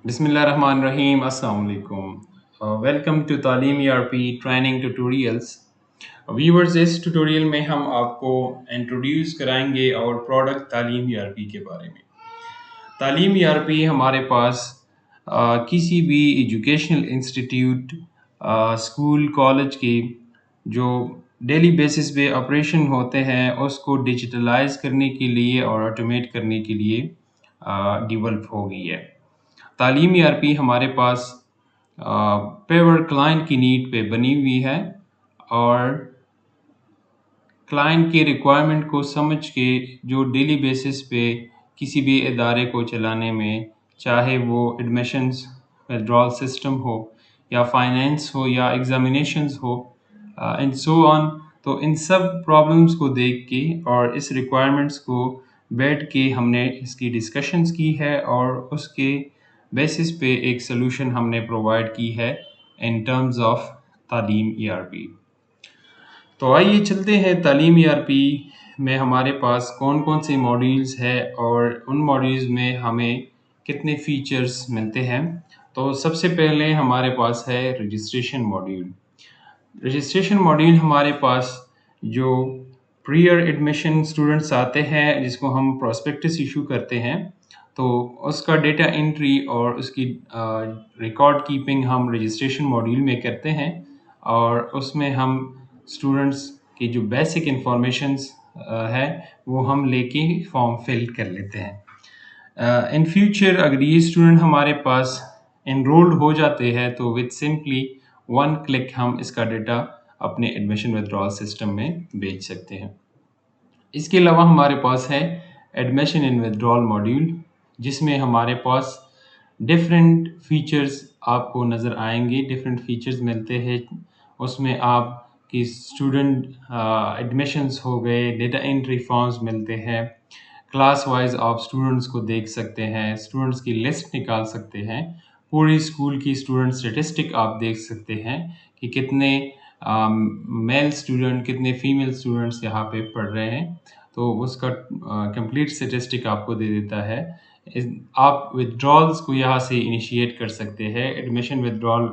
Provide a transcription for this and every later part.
बिस्मिल्लाहिर्रहमानिर्रहीम अस्सलाम वालेकुम वेलकम टू तालीम ईआरपी ट्रेनिंग ट्यूटोरियल्स। व्यूअर्स, इस ट्यूटोरियल में हम आपको इंट्रोड्यूस कराएंगे और प्रोडक्ट तालीम ईआरपी के बारे में। तालीम ईआरपी हमारे पास किसी भी एजुकेशनल इंस्टीट्यूट, स्कूल, कॉलेज के जो डेली बेसिस पे ऑपरेशन होते हैं उसको डिजिटलाइज करने के लिए और ऑटोमेट करने के लिए डेवलप हो गई है। तालीम ईआरपी हमारे पास पेवर क्लाइंट की नीड पे बनी हुई है और क्लाइंट के रिक्वायरमेंट को समझ के जो डेली बेसिस पे किसी भी इदारे को चलाने में, चाहे वो एडमिशन्स विथड्रॉल सिस्टम हो या फाइनेंस हो या एग्जामिनेशंस हो एंड सो ऑन, तो इन सब प्रॉब्लम्स को देख के और इस रिक्वायरमेंट्स को बैठ के हमने इसकी डिस्कशंस की है और उसके बेसिस पे एक सोल्यूशन हमने प्रोवाइड की है इन टर्म्स ऑफ तालीम ईआरपी। तो आइए चलते हैं तालीम ईआरपी में हमारे पास कौन कौन से मॉड्यूल्स हैं और उन मॉड्यूल्स में हमें कितने फीचर्स मिलते हैं। तो सबसे पहले हमारे पास है रजिस्ट्रेशन मॉड्यूल। रजिस्ट्रेशन मॉड्यूल हमारे पास जो प्रीयर एडमिशन स्टूडेंट्स आते हैं जिसको हम प्रोस्पेक्टस इशू करते हैं, तो उसका डेटा एंट्री और उसकी रिकॉर्ड कीपिंग हम रजिस्ट्रेशन मॉड्यूल में करते हैं और उसमें हम स्टूडेंट्स की जो बेसिक इंफॉर्मेशंस है वो हम लेके फॉर्म फिल कर लेते हैं। इन फ्यूचर अगर ये स्टूडेंट हमारे पास एनरोल्ड हो जाते हैं तो विद सिंपली वन क्लिक हम इसका डेटा अपने एडमिशन विथड्रॉल सिस्टम में भेज सकते हैं। इसके अलावा हमारे पास है एडमिशन इन विथड्रॉल मॉड्यूल, जिसमें हमारे पास डिफरेंट फीचर्स आपको नज़र आएंगे, डिफरेंट फीचर्स मिलते हैं। उसमें आप कि स्टूडेंट एडमिशन्स हो गए, डेटा एंट्री फॉर्म्स मिलते हैं, क्लास वाइज आप स्टूडेंट्स को देख सकते हैं, स्टूडेंट्स की लिस्ट निकाल सकते हैं, पूरी स्कूल की स्टूडेंट स्टेटिस्टिक आप देख सकते हैं कि कितने मेल स्टूडेंट कितने फीमेल स्टूडेंट्स यहाँ पे पढ़ रहे हैं, तो उसका कंप्लीट स्टेटिस्टिक आपको दे देता है। आप विथड्रॉल्स को यहाँ से इनिशिएट कर सकते हैं, एडमिशन विथड्रॉल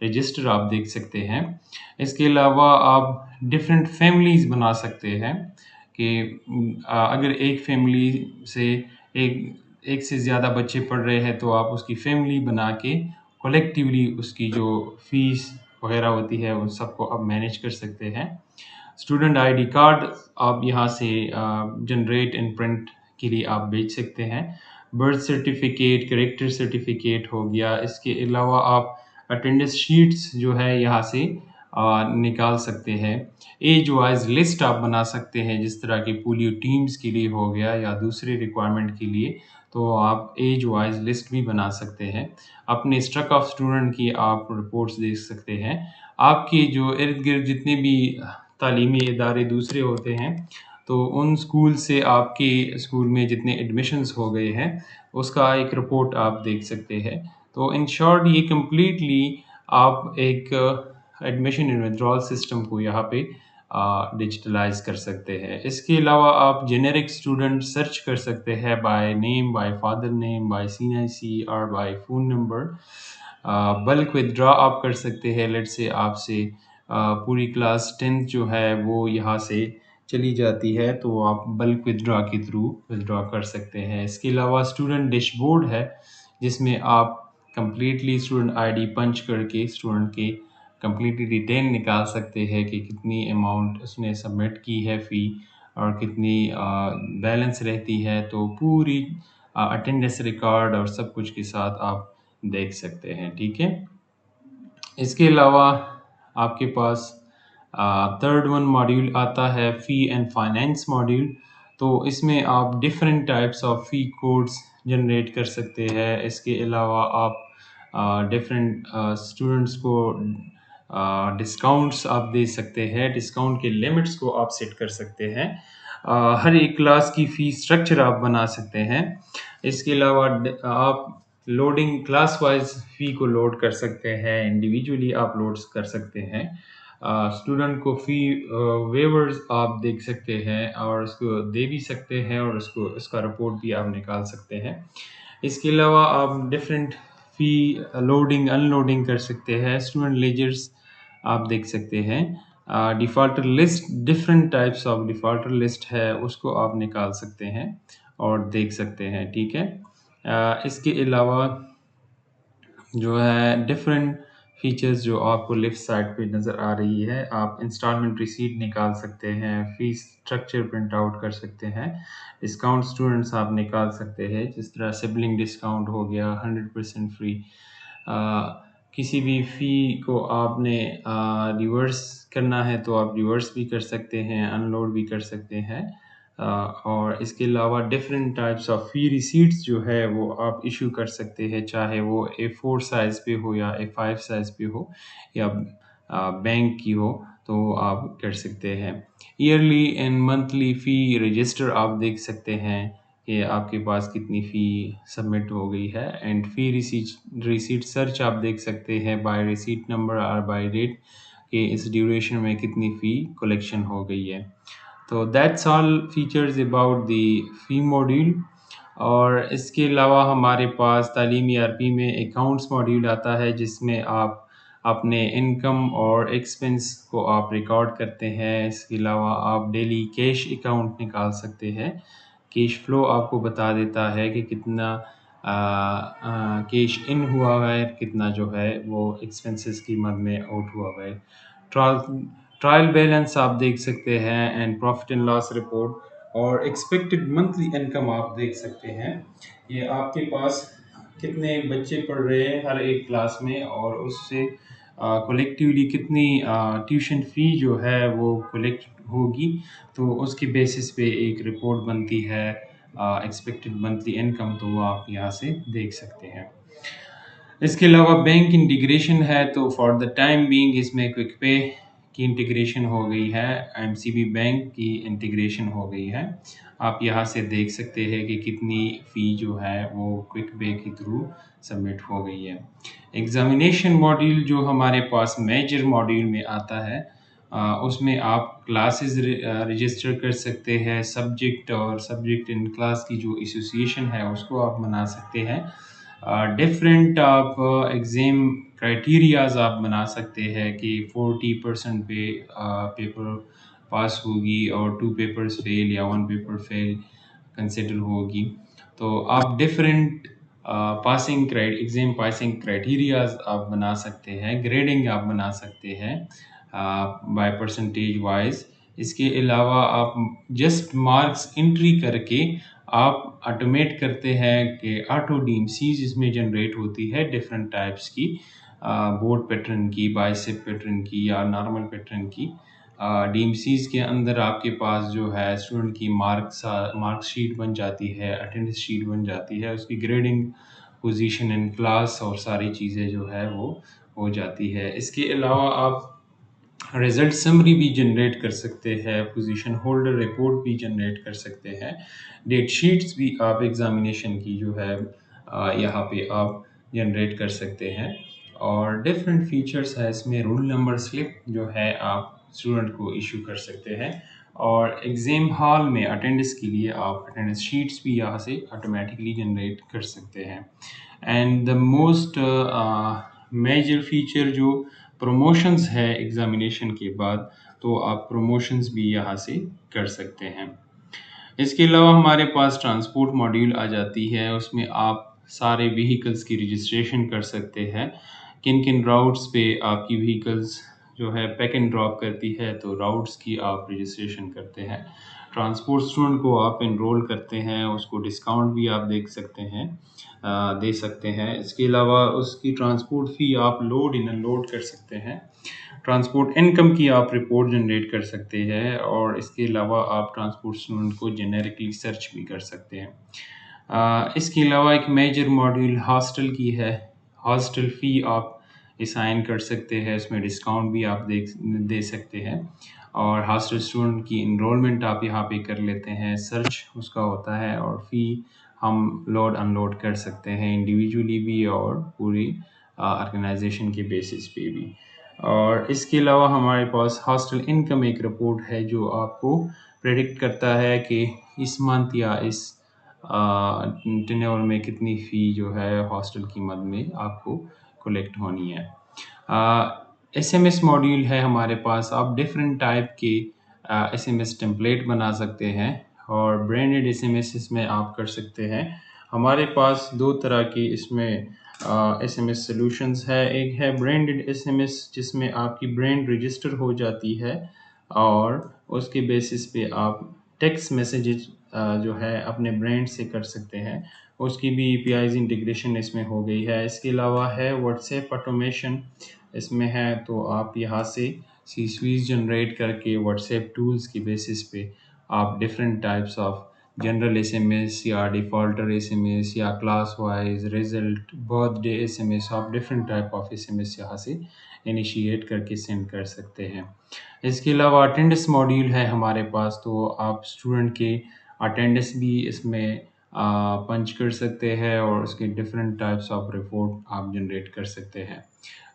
रजिस्टर आप देख सकते हैं। इसके अलावा आप डिफरेंट फैमिलीज़ बना सकते हैं कि अगर एक फैमिली से एक एक से ज़्यादा बच्चे पढ़ रहे हैं तो आप उसकी फैमिली बना के कलेक्टिवली उसकी जो फीस वगैरह होती है उन सबको आप मैनेज कर सकते हैं। स्टूडेंट आईडी कार्ड आप यहाँ से जनरेट एंड प्रिंट के लिए आप भेज सकते हैं। बर्थ सर्टिफिकेट, करेक्टर सर्टिफिकेट हो गया। इसके अलावा आप अटेंडेंस शीट्स जो है यहाँ से निकाल सकते हैं। एज वाइज लिस्ट आप बना सकते हैं, जिस तरह की पोलियो टीम्स के लिए हो गया या दूसरे रिक्वायरमेंट के लिए, तो आप एज वाइज लिस्ट भी बना सकते हैं। अपने स्ट्रक ऑफ स्टूडेंट की आप रिपोर्ट्स देख सकते हैं। आपके जो इर्द गिर्द जितने भी तालीमी इदारे दूसरे होते हैं, तो उन स्कूल से आपके स्कूल में जितने एडमिशन्स हो गए हैं उसका एक रिपोर्ट आप देख सकते हैं। तो इन शॉर्ट ये कम्प्लीटली आप एक एडमिशन इन विथड्रॉल सिस्टम को यहाँ पे डिजिटलाइज कर सकते हैं। इसके अलावा आप जेनेरिक स्टूडेंट सर्च कर सकते हैं by name, by father name, by CNIC और by phone number. Bulk withdraw आप कर सकते हैं। लेट्स से आपसे पूरी क्लास 10th जो है वो यहाँ से चली जाती है, तो आप बल्क विथड्रॉ के थ्रू विथड्रॉ कर सकते हैं। इसके अलावा स्टूडेंट डैशबोर्ड है, जिसमें आप कंप्लीटली स्टूडेंट आईडी पंच करके स्टूडेंट के कंप्लीटली डिटेल निकाल सकते हैं कि कितनी अमाउंट उसने सबमिट की है फ़ी और कितनी बैलेंस रहती है, तो पूरी अटेंडेंस रिकॉर्ड और सब कुछ के साथ आप देख सकते हैं। ठीक है। इसके अलावा आपके पास थर्ड वन मॉड्यूल आता है फ़ी एंड फाइनेंस मॉड्यूल। तो इसमें आप different types of fee codes generate कर सकते हैं। इसके अलावा आप डिफरेंट स्टूडेंट्स को डिस्काउंट्स आप दे सकते हैं, डिस्काउंट के लिमिट्स को आप सेट कर सकते हैं। हर एक क्लास की फ़ी स्ट्रक्चर आप बना सकते हैं। इसके अलावा आप लोडिंग क्लास वाइज फ़ी को लोड कर सकते हैं, इंडिविजुअली आप लोड कर सकते हैं। स्टूडेंट को फ़ी वेवर्स आप देख सकते हैं और उसको दे भी सकते हैं और उसको उसका रिपोर्ट भी आप निकाल सकते हैं। इसके अलावा आप डिफरेंट फ़ी लोडिंग अनलोडिंग कर सकते हैं। स्टूडेंट लेजर्स आप देख सकते हैं। Defaulter list different types of defaulter list है, उसको आप निकाल सकते हैं और देख सकते हैं, ठीक है? इसके अलावा जो है डिफरेंट फीचर्स जो आपको लेफ्ट साइड पे नज़र आ रही है, आप इंस्टॉलमेंट रिसीट निकाल सकते हैं, फ़ीस स्ट्रक्चर प्रिंट आउट कर सकते हैं, डिस्काउंट स्टूडेंट्स आप निकाल सकते हैं, जिस तरह सिबलिंग डिस्काउंट हो गया 100% फ्री। किसी भी फ़ी को आपने रिवर्स करना है तो आप रिवर्स भी कर सकते हैं, अनलोड भी कर सकते हैं। और इसके अलावा different types of fee receipts जो है वो आप इशू कर सकते हैं, चाहे वो A4 साइज़ पे हो या A5 साइज़ पे हो या बैंक की हो, तो आप कर सकते हैं। Yearly and monthly fee register आप देख सकते हैं कि आपके पास कितनी फ़ी सबमिट हो गई है एंड फ़ी रिसीट सर्च आप देख सकते हैं बाय रिसीट नंबर और बाय डेट कि इस ड्यूरेशन में कितनी फ़ी कलेक्शन हो गई है। तो that's all features about the fee module. और इसके अलावा हमारे पास तालीमी अरबी में अकाउंट्स मॉड्यूल आता है, जिसमें आप अपने इनकम और एक्सपेंस को आप रिकॉर्ड करते हैं। इसके अलावा आप डेली कैश अकाउंट निकाल सकते हैं। कैश फ्लो आपको बता देता है कि कितना कैश इन हुआ है, कितना जो है वो एक्सपेंसेस की मद में आउट हुआ है। ट्रायल ट्रायल बैलेंस आप देख सकते हैं and profit and loss report और एक्सपेक्टेड मंथली इनकम आप देख सकते हैं। ये आपके पास कितने बच्चे पढ़ रहे हैं हर एक क्लास में और उससे कलेक्टिवली कितनी ट्यूशन फ़ी जो है वो कलेक्ट होगी, तो उसकी बेसिस पे एक रिपोर्ट बनती है एक्सपेक्टेड मंथली इनकम, तो वो आप यहाँ से देख सकते हैं। इसके अलावा बैंक इंटीग्रेशन है, तो फॉर द टाइम बीइंग इसमें क्विक पे की इंटीग्रेशन हो गई है, एमसीबी बैंक की इंटीग्रेशन हो गई है। आप यहाँ से देख सकते हैं कि कितनी फ़ी जो है वो क्विक पे के थ्रू सबमिट हो गई है। एग्ज़ामिनेशन मॉड्यूल जो हमारे पास मेजर मॉड्यूल में आता है, उसमें आप क्लासेस रजिस्टर कर सकते हैं, सब्जेक्ट और सब्जेक्ट इन क्लास की जो एसोसिएशन है उसको आप बना सकते हैं। डिफरेंट आप एग्ज़ाम क्राइटेरियाज़ आप बना सकते हैं कि 40% पे पेपर पास होगी और 2 पेपर्स फेल या 1 पेपर फेल कंसिडर होगी। तो आप डिफरेंट एग्ज़ाम पासिंग क्राइटेरियाज़ आप बना सकते हैं, ग्रेडिंग आप बना सकते हैं बाय परसेंटेज वाइज़। इसके अलावा आप जस्ट मार्क्स एंट्री करके आप ऑटोमेट करते हैं कि ऑटो डीएमसीज़ इसमें जनरेट होती है डिफरेंट टाइप्स की, बोर्ड पैटर्न की, बाइसेप पैटर्न की या नॉर्मल पैटर्न की। डीएमसीज़ के अंदर आपके पास जो है स्टूडेंट की मार्कशीट बन जाती है, अटेंडेंस शीट बन जाती है, उसकी ग्रेडिंग, पोजीशन इन क्लास और सारी चीज़ें जो है वो हो जाती है। इसके अलावा आप रिजल्ट समरी भी जनरेट कर सकते हैं, पोजीशन होल्डर रिपोर्ट भी जनरेट कर सकते हैं, डेट शीट्स भी आप एग्जामिनेशन की जो है यहाँ पे आप जनरेट कर सकते हैं। और डिफरेंट फीचर्स है इसमें, रोल नंबर स्लिप जो है आप स्टूडेंट को इशू कर सकते हैं और एग्ज़ाम हॉल में अटेंडेंस के लिए आप अटेंडेंस शीट्स भी यहाँ से ऑटोमेटिकली जनरेट कर सकते हैं। And the most major feature जो प्रमोशंस है एग्ज़ामिनेशन के बाद, तो आप प्रमोशंस भी यहाँ से कर सकते हैं। इसके अलावा हमारे पास ट्रांसपोर्ट मॉड्यूल आ जाती है, उसमें आप सारे व्हीकल्स की रजिस्ट्रेशन कर सकते हैं। किन-किन राउट्स पे आपकी व्हीकल्स जो है पिक एंड ड्रॉप करती है, तो राउट्स की आप रजिस्ट्रेशन करते हैं। ट्रांसपोर्ट स्टूडेंट को आप एनरोल करते हैं, उसको डिस्काउंट भी आप दे सकते हैं। इसके अलावा उसकी ट्रांसपोर्ट फ़ी आप लोड इन अनलोड कर सकते हैं। ट्रांसपोर्ट इनकम की आप रिपोर्ट जनरेट कर सकते हैं और इसके अलावा आप ट्रांसपोर्ट स्टूडेंट को जेनेरिकली सर्च भी कर सकते हैं। इसके अलावा एक मेजर मॉड्यूल हॉस्टल की है। हॉस्टल फ़ी आप असाइन कर सकते हैं, इसमें डिस्काउंट भी आप दे सकते हैं और हॉस्टल स्टूडेंट की इनरोलमेंट आप यहाँ पे कर लेते हैं, सर्च उसका होता है और फ़ी हम लोड अनलोड कर सकते हैं इंडिविजुअली भी और पूरी ऑर्गेनाइजेशन के बेसिस पे भी। और इसके अलावा हमारे पास हॉस्टल इनकम एक रिपोर्ट है जो आपको प्रेडिक्ट करता है कि इस मंथ या इस टेन्योर में कितनी फ़ी जो है हॉस्टल की मद में आपको कलेक्ट होनी है। एसएमएस मॉड्यूल है हमारे पास, आप डिफरेंट टाइप के एसएमएस टेम्पलेट बना सकते हैं और ब्रांडेड एसएमएस इसमें आप कर सकते हैं। हमारे पास 2 तरह की इसमें एसएमएस सॉल्यूशंस है। एक है ब्रांडेड एसएमएस जिसमें आपकी ब्रांड रजिस्टर हो जाती है और उसके बेसिस पे आप टेक्स्ट मैसेजेस जो है अपने ब्रांड से कर सकते हैं। उसकी भी एपीआईज़ इंटीग्रेशन इसमें हो गई है। इसके अलावा है व्हाट्सएप ऑटोमेशन इसमें है, तो आप यहाँ से सीस्वीज़ जनरेट करके व्हाट्सएप टूल्स की बेसिस पे आप different types of general SMS या डिफ़ॉल्टर एसएमएस या class wise result, birthday SMS, आप डिफरेंट टाइप ऑफ एसएमएस यहाँ से इनिशिएट करके सेंड कर सकते हैं। इसके अलावा अटेंडेंस मॉड्यूल है हमारे पास, तो आप स्टूडेंट के अटेंडेंस भी इसमें पंच कर सकते हैं और उसके डिफरेंट टाइप्स ऑफ रिपोर्ट आप जनरेट कर सकते हैं।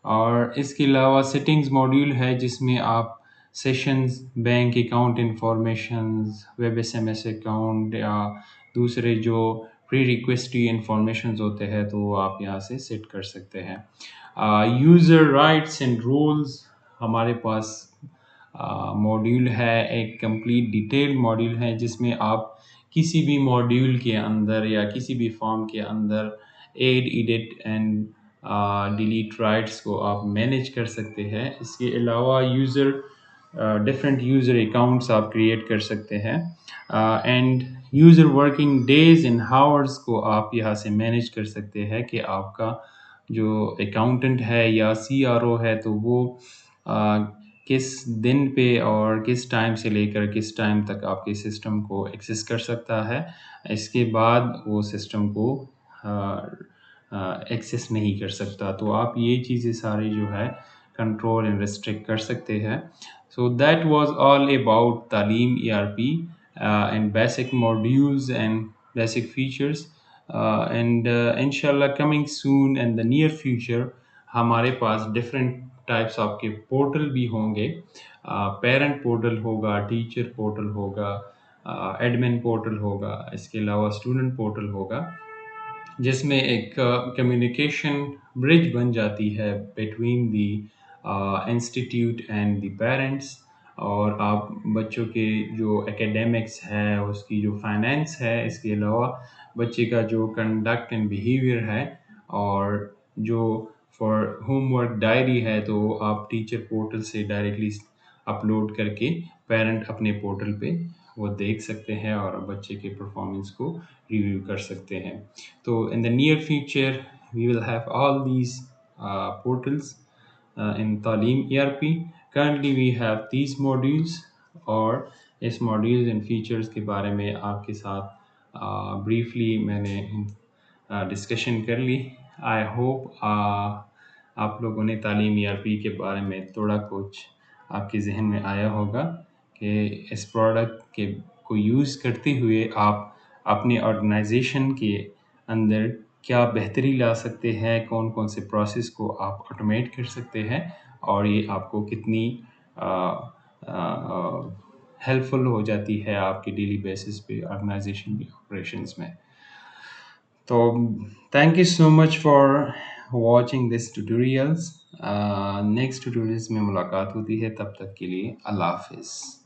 और इसके अलावा सेटिंग्स मॉड्यूल है जिसमें आप sessions, bank account informations, web SMS account या दूसरे जो प्री रिक्वेस्टी इंफॉर्मेशंस होते हैं तो वो आप यहाँ से सेट कर सकते हैं। यूज़र राइट्स एंड रूल्स हमारे पास मॉड्यूल है, एक कंप्लीट डिटेल मॉड्यूल है जिसमें आप किसी भी मॉड्यूल के अंदर या किसी भी फॉर्म के अंदर add, edit and delete rights को आप मैनेज कर सकते हैं। इसके अलावा डिफरेंट यूज़र अकाउंट्स आप क्रिएट कर सकते हैं and user working days and hours को आप यहाँ से मैनेज कर सकते हैं कि आपका जो अकाउंटेंट है या सीआरओ है तो वो uh, किस दिन पे और किस टाइम से लेकर किस टाइम तक आपके सिस्टम को एक्सेस कर सकता है। इसके बाद वो सिस्टम को एक्सेस नहीं कर सकता। तो आप ये चीज़ें सारी जो है कंट्रोल एंड रिस्ट्रिक्ट कर सकते हैं। So that was all about Taleem ERP and basic modules and basic features and इंशाल्लाह coming soon in the near future हमारे पास डिफरेंट टाइप्स ऑफ के पोर्टल भी होंगे। पेरेंट पोर्टल होगा, टीचर पोर्टल होगा, एडमिन पोर्टल होगा, इसके अलावा स्टूडेंट पोर्टल होगा जिसमें एक कम्युनिकेशन ब्रिज बन जाती है between the institute and the parents. और आप बच्चों के जो एकेडमिक्स है, उसकी जो फाइनेंस है, इसके अलावा बच्चे का जो कंडक्ट एंड बिहेवियर है और जो फॉर होमवर्क डायरी है तो आप टीचर पोर्टल से डायरेक्टली अपलोड करके पेरेंट अपने पोर्टल पे वो देख सकते हैं और बच्चे के परफॉर्मेंस को रिव्यू कर सकते हैं। तो in the near future we will have all these portals in Talim ERP. Currently we have these modules और इस modules and features के बारे में आपके साथ briefly मैंने डिस्कशन कर ली। आई होप आप लोगों ने तालीम ईआरपी के बारे में थोड़ा कुछ आपके जहन में आया होगा कि इस प्रोडक्ट के को यूज़ करते हुए आप अपने ऑर्गेनाइजेशन के अंदर क्या बेहतरी ला सकते हैं, कौन कौन से प्रोसेस को आप ऑटोमेट कर सकते हैं और ये आपको कितनी हेल्पफुल हो जाती है आपके डेली बेसिस पे ऑर्गेनाइजेशन के ऑपरेशंस में। तो thank you so much for watching this tutorials. Next tutorials में मुलाकात होती है, तब तक के लिए अल्लाह हाफिज़।